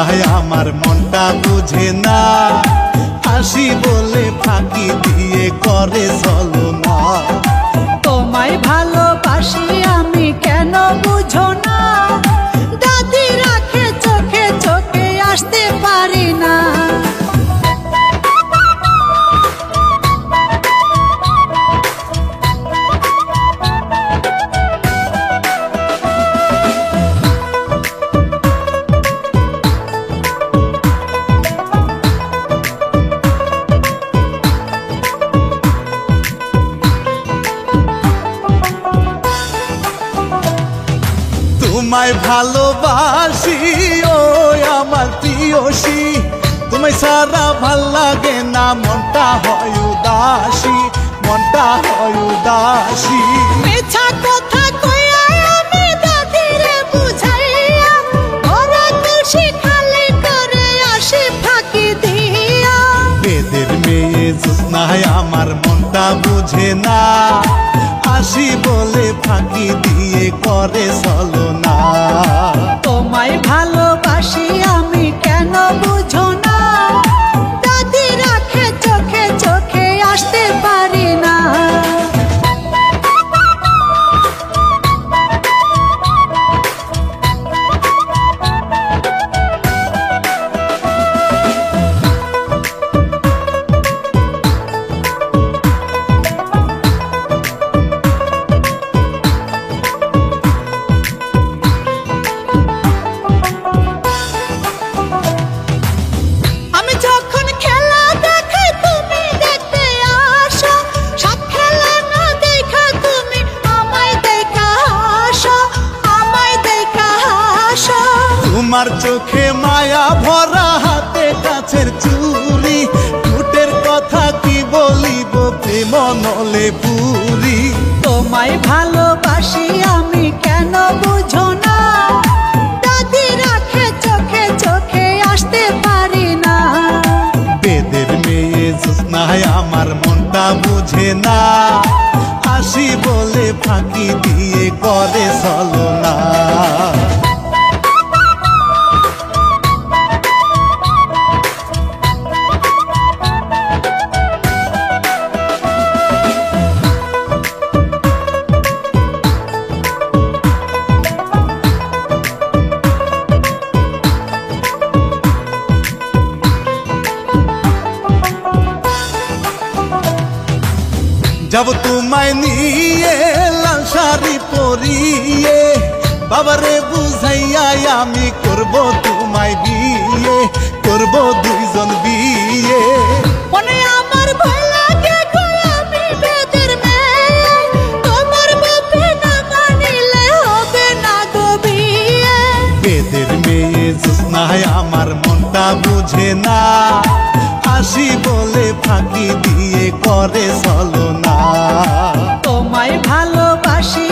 জোৎস্নায় আমার মনটা বুঝে না, হাসি বলে ফাঁকি দিয়ে করে ছলনা। তোমায় ভালোবাসি আমি কেন বুঝো না, দাদি রাখে চোখে চোখে আসতে পারি না। তোমায় ভালোবাসি ও আমার প্রিয়সী, তোমায় সারা ভাল লাগে না, মনটা হয় উদাসী, মনটা হয় উদাসী। মিছা কথা কইয়া আমি দাদিরে বুঝাইয়া, ওরা খুশি খালি করে আসে ফাঁকি দিয়া। বেদের মেয়ে জোৎস্নায় আমার মনটা বুঝে না, হাসি বলে ফাঁকি দিয়ে করে ছলনা। তোমায় ভালোবাসি আমি কেন বুঝো না, দাদি রাখে চোখে চোখে আসতে পারি না। তোমার চোখে মায়া ভরা, হাতে কাছের চুরি, ঠোঁটের কথা কি বলিব প্রেম নলে পুরি। তোমায় ভালোবাসি আমি কেন বুঝো না, দাদি রাখে চোখে চোখে আসতে পারি না। বেদের মেয়ে জোৎস্নায় আমার মনটা বুঝে না, হাসি বলে ফাঁকি দিয়ে করে ছলনা। যাব তোমায় নিয়ে লাল শাড়ি পরিয়ে, বাবারে বুঝাইয়া আমি করব তোমায় বিয়ে, করব দুইজন বিয়ে। মনে আমার ভয় লাগে গো আমি বেদের মেয়ে, তোমার বাপে না মানিলে হবে না গো বিয়ে। বেদের মেয়ে জোৎস্নায় আমার মনটা বুঝে না, হাসি বলে ফাঁকি দিয়ে করে ছলনা। তোমায় ভালোবাসি